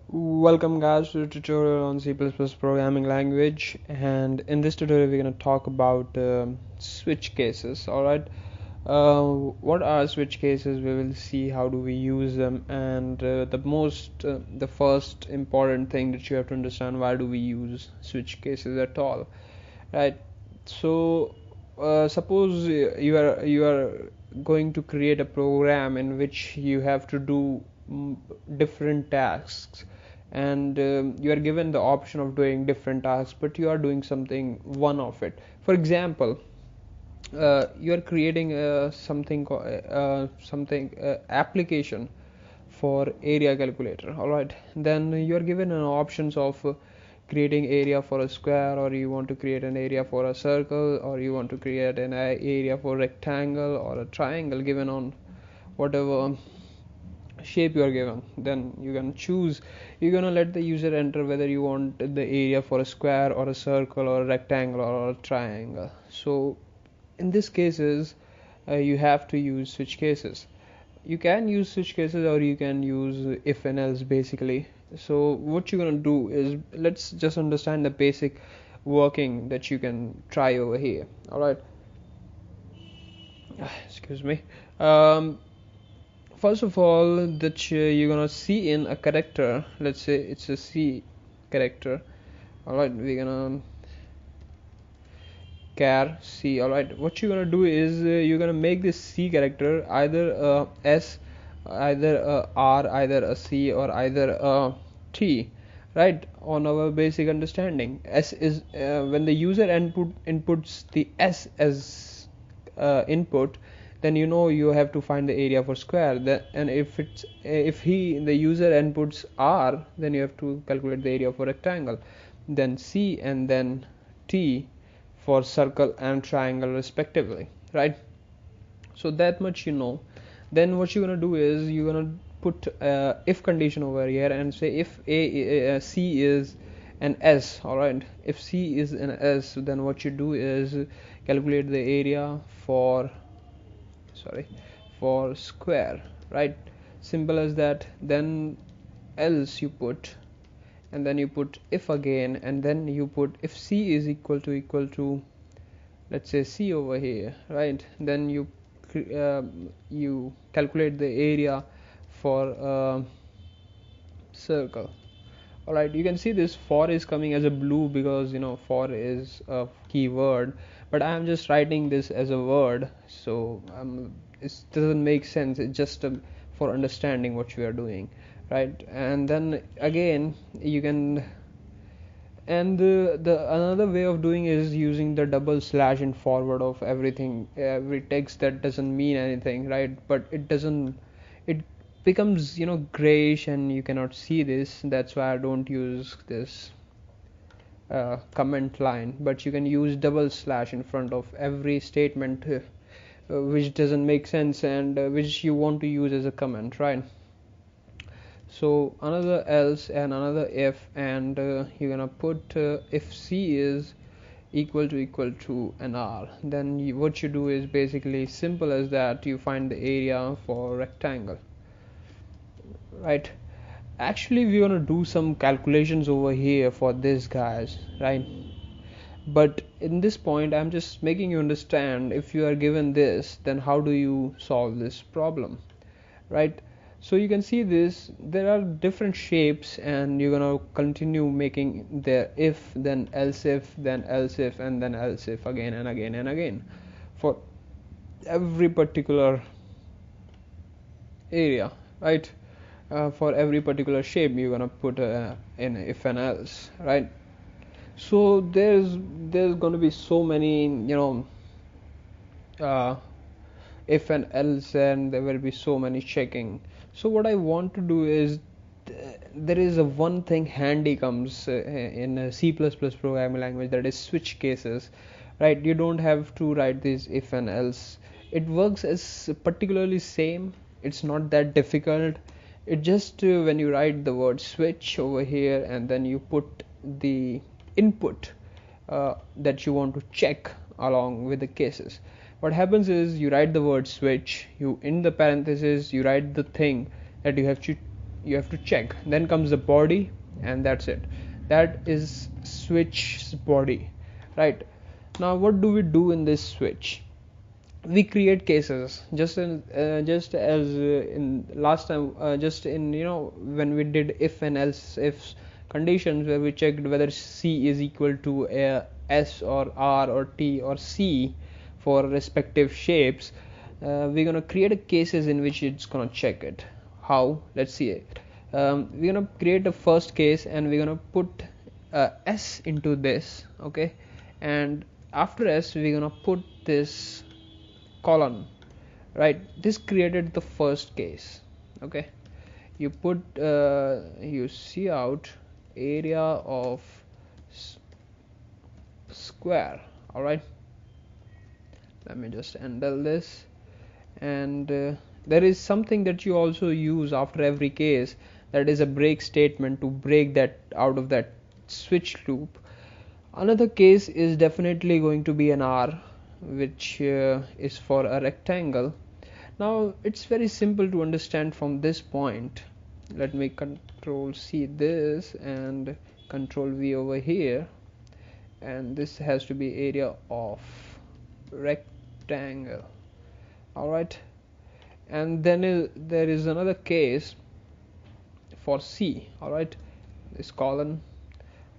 Welcome guys to the tutorial on C++ programming language, and in this tutorial we're going to talk about switch cases. Alright, what are switch cases? We will see how do we use them, and the first important thing that you have to understand, why do we use switch cases at all, right? So suppose you are going to create a program in which you have to do different tasks, and you are given the option of doing different tasks, but you are doing one of it. For example, you are creating something application for area calculator. All right, then you are given an options of creating area for a square, or you want to create an area for a circle, or you want to create an area for rectangle or a triangle, given on whatever shape you are given. Then you can choose, you're gonna let the user enter whether you want the area for a square or a circle or a rectangle or a triangle. So in this cases, you have to use switch cases. You can use switch cases, or you can use if and else, basically. So what you're gonna do is, let's just understand the basic working that you can try over here. All right, excuse me. First of all, that you're gonna see in a character, let's say it's a C character. All right, we're gonna char C. All right, what you're gonna do is, you're gonna make this C character either a S, either a R, either a C, or either a T, right? On our basic understanding, S is when the user inputs the S as input, then you have to find the area for square. And if the user inputs R, then you have to calculate the area for rectangle, then C, and then T for circle and triangle respectively, right? So that much then what you're gonna do is, you're gonna put if condition over here and say, if C is an S. All right, if C is an S, then what you do is calculate the area for square, right? Simple as that. Then else you put, and then you put if again, and then you put if C is equal to let's say C over here, right? Then you calculate the area for circle. All right, you can see this for is coming as a blue because for is a keyword, but I am just writing this as a word, so it doesn't make sense. It's just for understanding what we are doing, right? And then again you can, and the another way of doing is using the double slash in forward of every text that doesn't mean anything, right? But it becomes grayish and you cannot see this. That's why I don't use this comment line, but you can use double slash in front of every statement which doesn't make sense, and which you want to use as a comment, right? So another else and another if, and you're gonna put if C is equal to an R, then what you do is basically simple as that. You find the area for rectangle, right? Actually, we're gonna do some calculations over here for this, guys, right? But in this point, I'm just making you understand, if you are given this, then how do you solve this problem, right? So you can see this, there are different shapes, and you're gonna continue making the if, then else if, then else if, and then else if, again and again and again, for every particular area, right? For every particular shape you're gonna put in if and else, right? So there's gonna be so many uh, if and else, and there will be so many checking. So what I want to do is, there is a one thing handy comes in a C++ programming language, that is switch cases, right? You don't have to write this if and else. It works as particularly same. It's not that difficult. It just when you write the word switch over here, and then you put the input that you want to check along with the cases. What happens is, you write the word switch, you in the parentheses you write the thing that you have to check. Then comes the body, and that's it. That is switch's body, right? Now what do we do in this switch? We create cases, just as in last time, just in, when we did if and else if conditions, where we checked whether C is equal to S or R or T or C for respective shapes. We're gonna create a cases in which it's gonna check it. How? Let's see it. We're gonna create a first case, and we're gonna put S into this, okay, and after S we're gonna put this colon, right? This created the first case, okay. You put you see out area of square. All right, let me just handle this. And there is something that you also use after every case, that is a break statement, to break that out of that switch loop. Another case is definitely going to be an R, which is for a rectangle. Now it's very simple to understand from this point. Let me control C this and control V over here, and this has to be area of rectangle. Alright, and then there is another case for C. Alright, this column.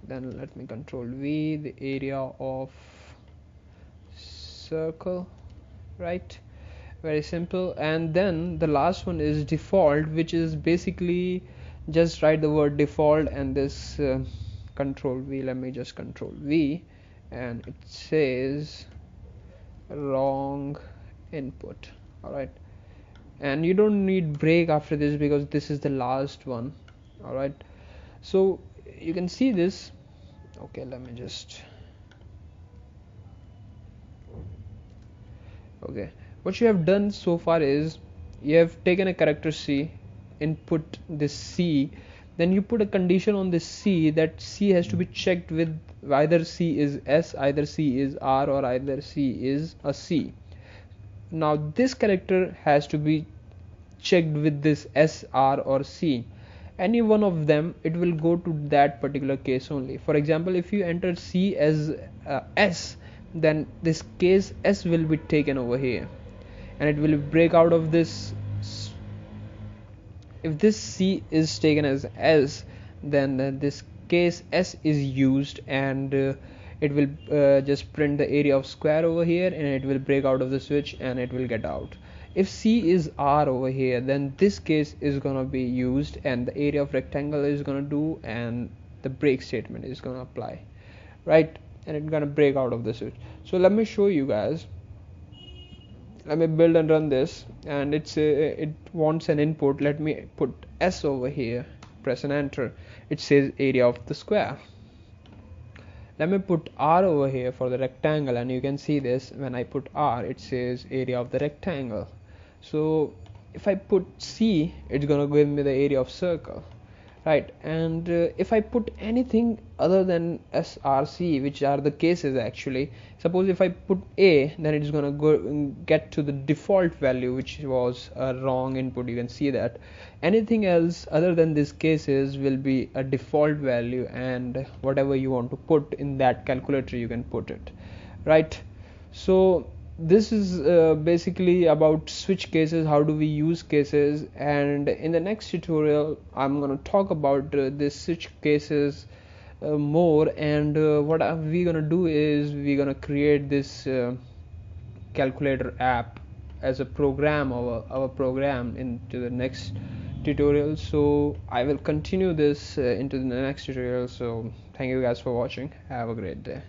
Then let me control V, the area of circle, right? Very simple. And then the last one is default, which is basically just write the word default and this control V. Let me just control V, and it says wrong input. All right, and you don't need break after this because this is the last one. All right, so you can see this. Okay, let me just, okay, what you have done so far is you have taken a character C, input this C, then you put a condition on this C that C has to be checked with either C is S, either C is R, or either C is a C. Now this character has to be checked with this S, R or C. Any one of them, it will go to that particular case only. For example, if you enter C as S, then this case S will be taken over here, and it will break out of this. If this C is taken as S, then this case S is used, and it will just print the area of square over here, and it will break out of the switch and it will get out. If C is R over here, then this case is gonna be used, and the area of rectangle is gonna do, and the break statement is gonna apply, right? And it's gonna break out of the switch. So let me show you guys. Let me build and run this, and it wants an input. Let me put S over here, press and enter. It says area of the square. Let me put R over here for the rectangle, and you can see this. When I put R, it says area of the rectangle. So if I put C, it's gonna give me the area of circle, right? And if I put anything other than S, R, C, which are the cases actually, suppose if I put A, then it's gonna go get to the default value, which was a wrong input. You can see that. Anything else other than these cases will be a default value, and whatever you want to put in that calculator, you can put it, right? So this is basically about switch cases. How do we use cases? And in the next tutorial I'm going to talk about this switch cases more, and what we're going to do is we're going to create this calculator app as a program, our program, into the next tutorial. So I will continue this into the next tutorial. So thank you guys for watching. Have a great day.